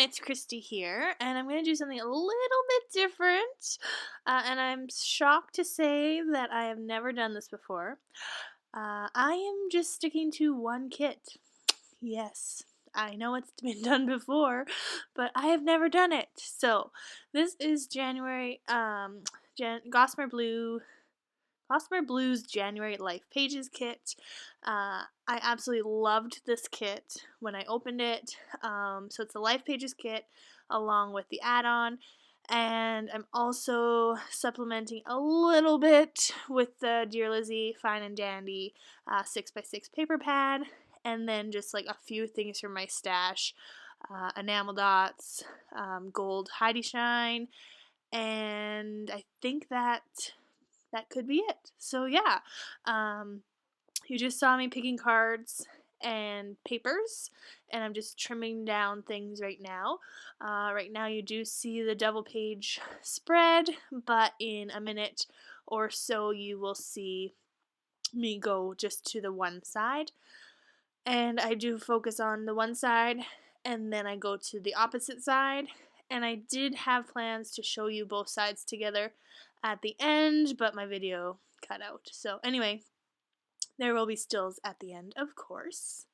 it's Christy here, and I'm going to do something a little bit different. And I'm shocked to say that I have never done this before. I am just sticking to one kit. Yes, I know it's been done before, but I have never done it. So, this is Gossamer Blue's January Life Pages kit. I absolutely loved this kit when I opened it. So it's the Life Pages kit along with the add-on. And I'm also supplementing a little bit with the Dear Lizzy Fine and Dandy 6x6 paper pad. And then just like a few things from my stash. Enamel dots, gold Heidi shine. And I think that could be it. So yeah, you just saw me picking cards and papers, and I'm just trimming down things right now. Right now you do see the double page spread, but in a minute or so you will see me go just to the one side. And I do focus on the one side, and then I go to the opposite side. And I did have plans to show you both sides together at the end, but my video cut out. So anyway, there will be stills at the end, of course.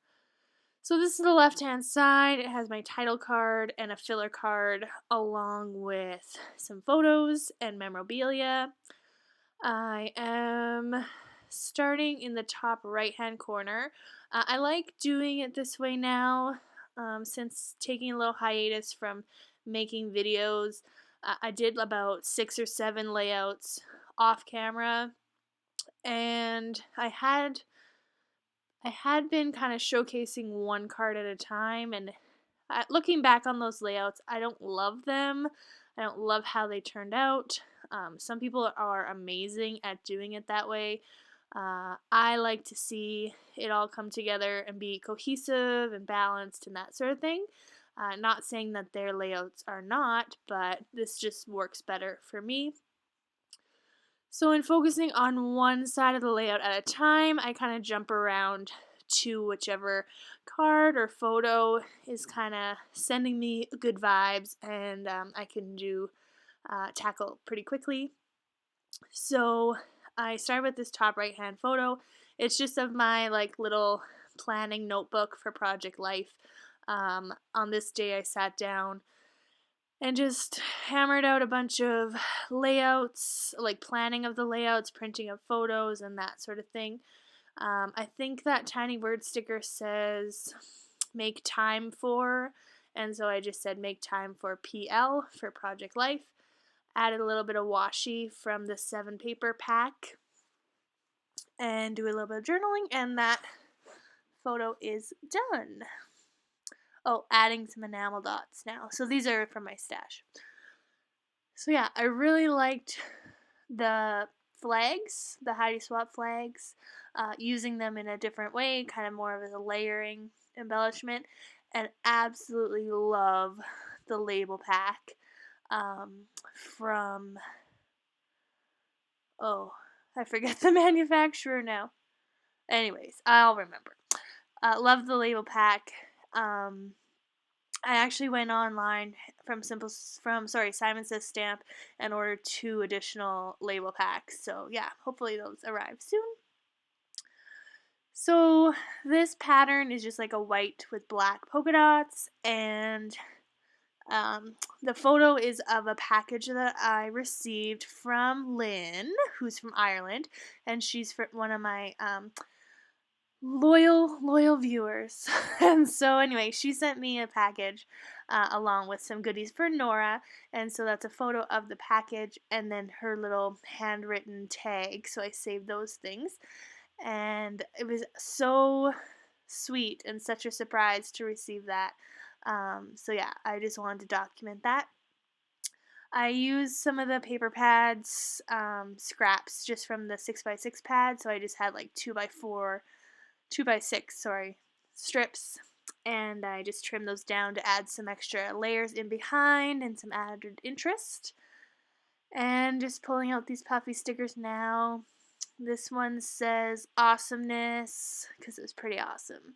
So this is the left-hand side. It has my title card and a filler card along with some photos and memorabilia. I am starting in the top right-hand corner. I like doing it this way now since taking a little hiatus from making videos. I did about 6 or 7 layouts off camera, and I had been kind of showcasing one card at a time, and looking back on those layouts, I don't love them. I don't love how they turned out. Some people are amazing at doing it that way. I like to see it all come together and be cohesive and balanced and that sort of thing. Not saying that their layouts are not, but this just works better for me. So in focusing on one side of the layout at a time, I kind of jump around to whichever card or photo is kind of sending me good vibes, and I can tackle pretty quickly. So I start with this top right hand photo. It's just of my little planning notebook for Project Life. On this day I sat down and just hammered out a bunch of layouts, like planning of the layouts, printing of photos, and that sort of thing. I think that tiny word sticker says make time for, and so I just said make time for PL for Project Life. Added a little bit of washi from the 7 paper pack, and do a little bit of journaling, and that photo is done. Oh, adding some enamel dots now. So these are from my stash. So yeah, I really liked the flags, the Heidi Swapp flags, using them in a different way, kind of more of as a layering embellishment, and absolutely love the label pack from, I forget the manufacturer now. Anyways, I'll remember. Love the label pack. I actually went online from Simon Says Stamp and ordered 2 additional label packs. So yeah, hopefully those arrive soon. So this pattern is just like a white with black polka dots, and the photo is of a package that I received from Lynn, who's from Ireland, and she's one of my loyal viewers. And so anyway, she sent me a package along with some goodies for Nora, and so that's a photo of the package and then her little handwritten tag. So I saved those things, and it was so sweet and such a surprise to receive that. So yeah, I just wanted to document that. I used some of the paper pads, scraps just from the 6x6 pad, so I just had like 2x6 strips, and I just trimmed those down to add some extra layers in behind and some added interest. And just pulling out these puffy stickers now. This one says awesomeness because it was pretty awesome.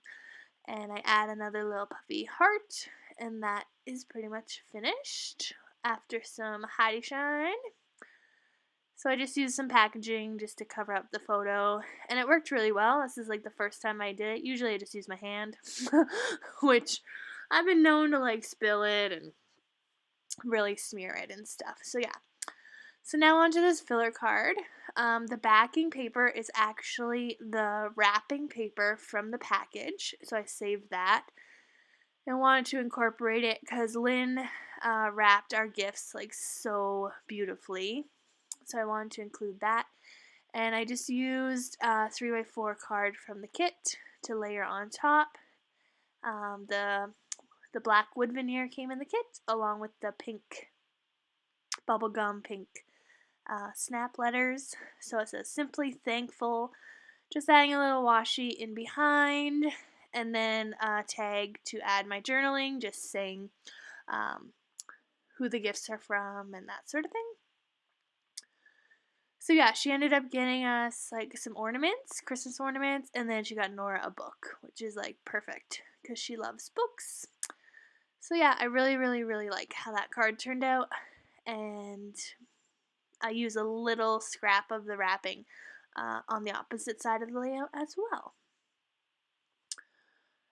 And I add another little puffy heart, and that is pretty much finished after some Heidi shine. So I just used some packaging just to cover up the photo, and it worked really well. This is like the first time I did it. Usually I just use my hand, which I've been known to like spill it and really smear it and stuff. So yeah. So now onto this filler card. The backing paper is actually the wrapping paper from the package, so I saved that. I wanted to incorporate it because Lynn wrapped our gifts like so beautifully. So I wanted to include that. And I just used a 3x4 card from the kit to layer on top. The black wood veneer came in the kit along with the pink, bubblegum pink snap letters. So it says Simply Thankful. Just adding a little washi in behind. And then a tag to add my journaling, just saying who the gifts are from and that sort of thing. So yeah, she ended up getting us like some ornaments, Christmas ornaments, and then she got Nora a book, which is like perfect because she loves books. So yeah, I really, really, really like how that card turned out, and I use a little scrap of the wrapping on the opposite side of the layout as well.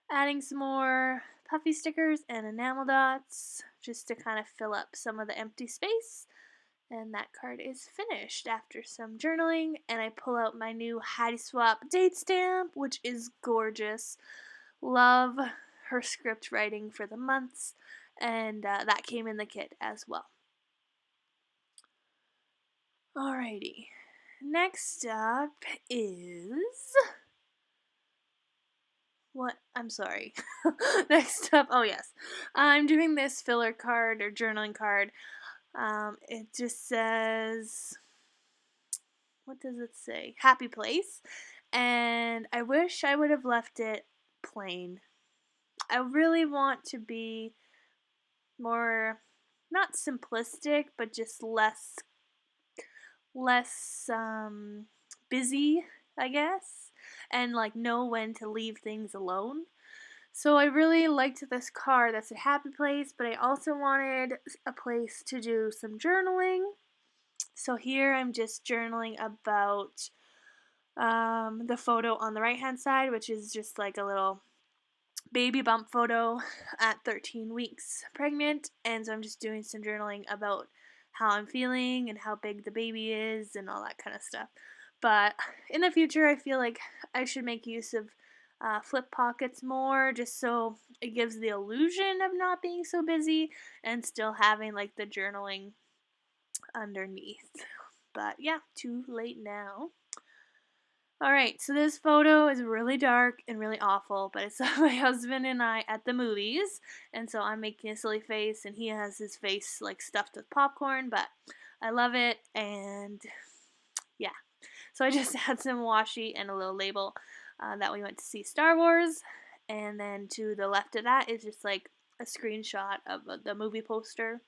Adding some more puffy stickers and enamel dots just to kind of fill up some of the empty space. And that card is finished after some journaling, and I pull out my new Heidi Swapp date stamp, which is gorgeous. Love her script writing for the months, and that came in the kit as well. Alrighty, next up is... What? I'm sorry. Next up, oh yes, I'm doing this filler card or journaling card. It just says, what does it say? Happy Place. And I wish I would have left it plain. I really want to be more, not simplistic, but just less busy, I guess, and like know when to leave things alone. So I really liked this card that's a happy place, but I also wanted a place to do some journaling. So here I'm just journaling about the photo on the right hand side, which is just like a little baby bump photo at 13 weeks pregnant. And so I'm just doing some journaling about how I'm feeling and how big the baby is and all that kind of stuff. But in the future, I feel like I should make use of flip pockets more, just so it gives the illusion of not being so busy and still having like the journaling underneath. But yeah, too late now. Alright, so this photo is really dark and really awful, but it's my husband and I at the movies, and so I'm making a silly face, and he has his face like stuffed with popcorn, but I love it, and yeah. So I just had some washi and a little label that we went to see Star Wars, and then to the left of that is just like a screenshot of the movie poster,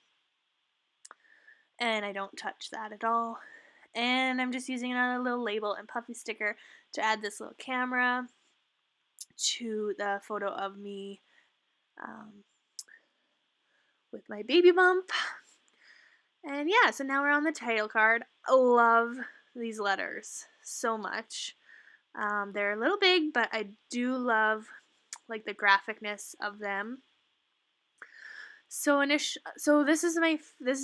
and I don't touch that at all. And I'm just using another little label and puffy sticker to add this little camera to the photo of me with my baby bump. And yeah, so now we're on the title card. I love these letters so much. They're a little big, but I do love like the graphicness of them. So this is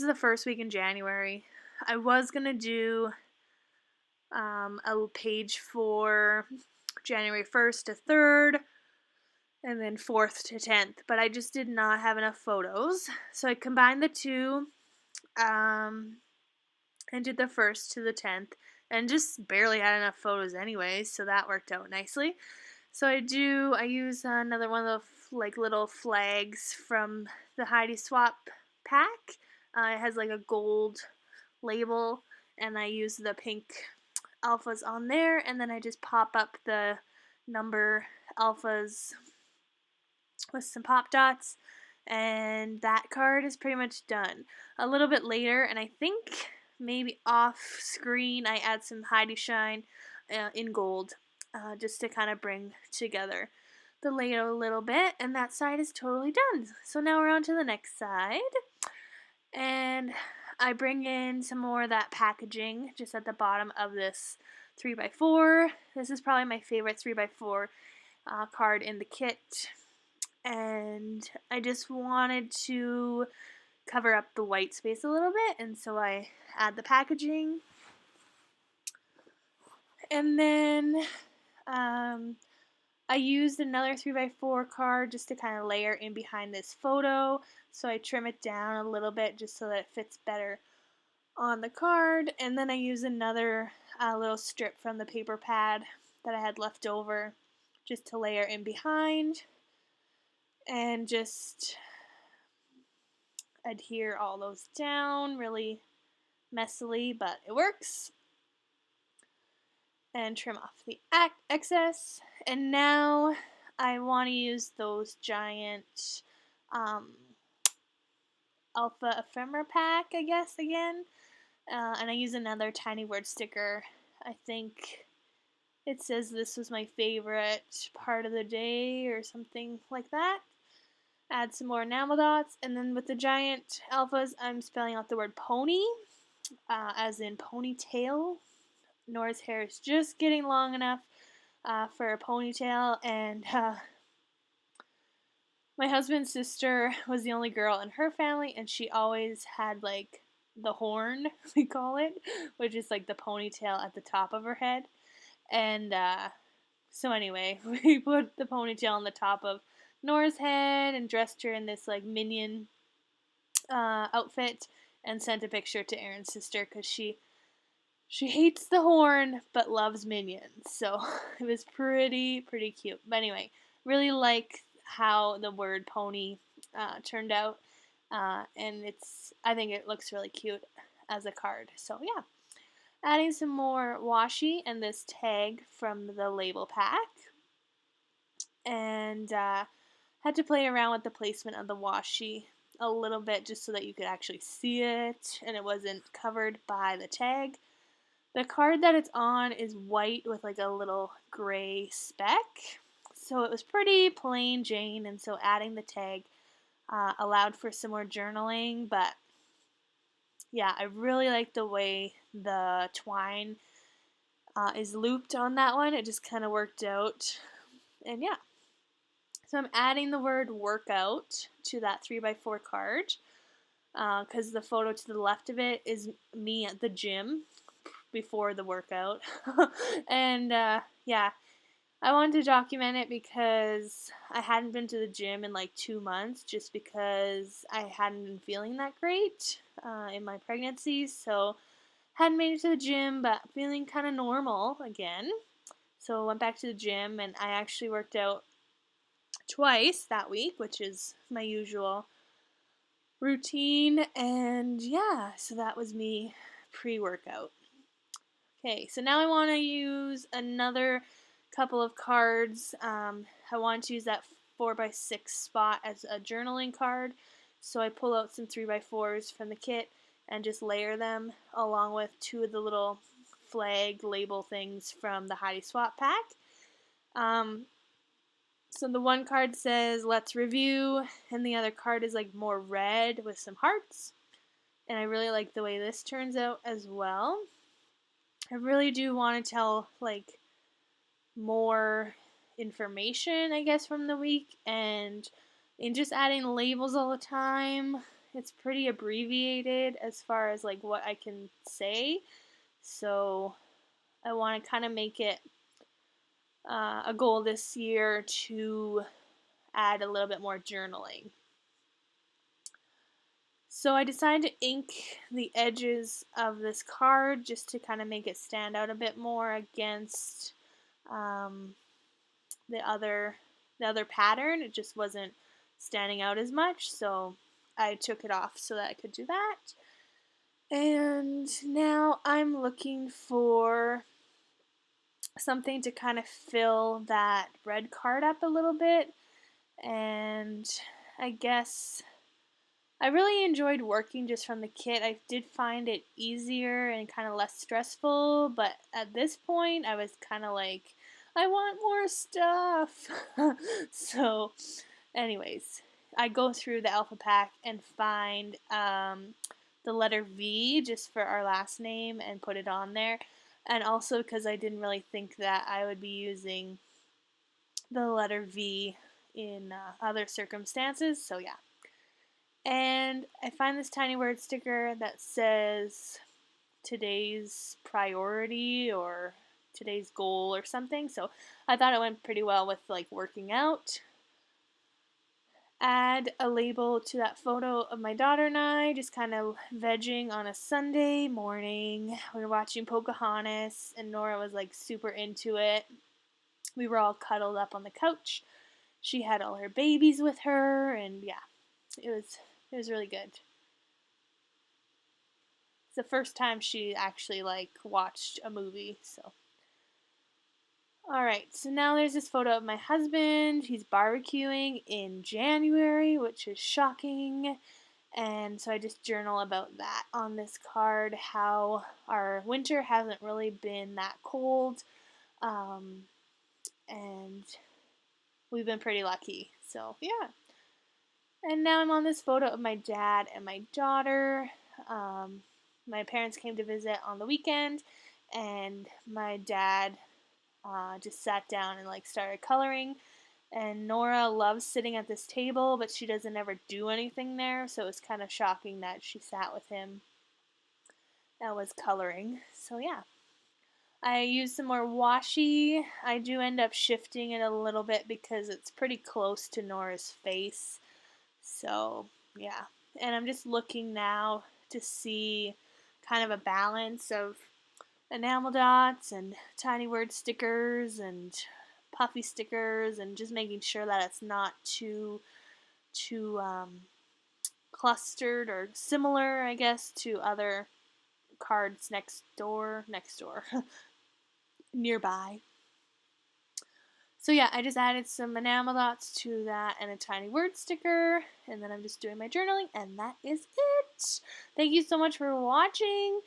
the first week in January. I was gonna do a page for January 1st to 3rd, and then 4th to 10th, but I just did not have enough photos, so I combined the two, and did the 1st to the 10th, and just barely had enough photos anyways, so that worked out nicely. So I use another one of the like little flags from the Heidi Swapp pack. It has like a gold label, and I use the pink alphas on there, and then I just pop up the number alphas with some pop dots, and that card is pretty much done. A little bit later, and I think maybe off screen, I add some Heidi Shine in gold, just to kind of bring together the layout a little bit, and that side is totally done. So now we're on to the next side, and I bring in some more of that packaging just at the bottom of this 3x4. This is probably my favorite 3x4 card in the kit, and I just wanted to cover up the white space a little bit, and so I add the packaging, and then I used another 3x4 card just to kind of layer in behind this photo, so I trim it down a little bit just so that it fits better on the card, and then I use another little strip from the paper pad that I had left over just to layer in behind and just adhere all those down really messily, but it works. And trim off the excess, and now I want to use those giant alpha ephemera pack, I guess, again. And I use another tiny word sticker. I think it says this was my favorite part of the day or something like that. Add some more enamel dots, and then with the giant alphas, I'm spelling out the word pony, as in ponytail. Nora's hair is just getting long enough for a ponytail, and my husband's sister was the only girl in her family, and she always had like the horn, we call it, which is like the ponytail at the top of her head. And so anyway, we put the ponytail on the top of Nora's head and dressed her in this like minion outfit, and sent a picture to Erin's sister because she hates the horn but loves minions. So it was pretty cute. But anyway, really like how the word pony turned out, and I think it looks really cute as a card. So yeah, adding some more washi and this tag from the label pack, and had to play around with the placement of the washi a little bit just so that you could actually see it and it wasn't covered by the tag. The card that it's on is white with like a little gray speck, so it was pretty plain Jane, and so adding the tag allowed for some more journaling. But yeah, I really like the way the twine is looped on that one. It just kind of worked out, and yeah. So I'm adding the word workout to that 3x4 card because the photo to the left of it is me at the gym before the workout. And yeah, I wanted to document it because I hadn't been to the gym in like 2 months just because I hadn't been feeling that great in my pregnancy. So hadn't made it to the gym, but feeling kind of normal again. So I went back to the gym, and I actually worked out twice that week, which is my usual routine. And yeah, so that was me pre-workout. Okay, so now I want to use another couple of cards. I want to use that 4x6 spot as a journaling card. So I pull out some 3x4s from the kit and just layer them along with two of the little flag label things from the Heidi Swapp pack. So the one card says, let's review, and the other card is like more red with some hearts. And I really like the way this turns out as well. I really do want to tell like more information, I guess, from the week, and in just adding labels all the time, it's pretty abbreviated as far as like what I can say. So I want to kind of make it a goal this year to add a little bit more journaling. So I decided to ink the edges of this card just to kind of make it stand out a bit more against the other pattern. It just wasn't standing out as much, so I took it off so that I could do that. And now I'm looking for something to kind of fill that red card up a little bit, and I guess I really enjoyed working just from the kit. I did find it easier and kind of less stressful, but at this point I was kind of like, I want more stuff. So, anyways, I go through the alpha pack and find the letter V just for our last name and put it on there. And also because I didn't really think that I would be using the letter V in other circumstances. So, yeah. And I find this tiny word sticker that says today's priority or today's goal or something. So I thought it went pretty well with like working out. Add a label to that photo of my daughter and I just kind of vegging on a Sunday morning. We were watching Pocahontas and Nora was like super into it. We were all cuddled up on the couch. She had all her babies with her and yeah, it was really good. It's the first time she actually like watched a movie, so alright, so now there's this photo of my husband. He's barbecuing in January, which is shocking. And so I just journal about that on this card, how our winter hasn't really been that cold. And we've been pretty lucky. So, yeah. And now I'm on this photo of my dad and my daughter. My parents came to visit on the weekend, and my dad just sat down and like started coloring. And Nora loves sitting at this table, but she doesn't ever do anything there, so it was kind of shocking that she sat with him and was coloring. So yeah. I used some more washi. I do end up shifting it a little bit because it's pretty close to Nora's face. So yeah. And I'm just looking now to see kind of a balance of enamel dots and tiny word stickers and puffy stickers and just making sure that it's not too clustered or similar, I guess, to other cards next door nearby. So yeah, I just added some enamel dots to that and a tiny word sticker, and then I'm just doing my journaling, and that is it. Thank you so much for watching.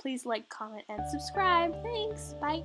Please like, comment, and subscribe. Thanks. Bye.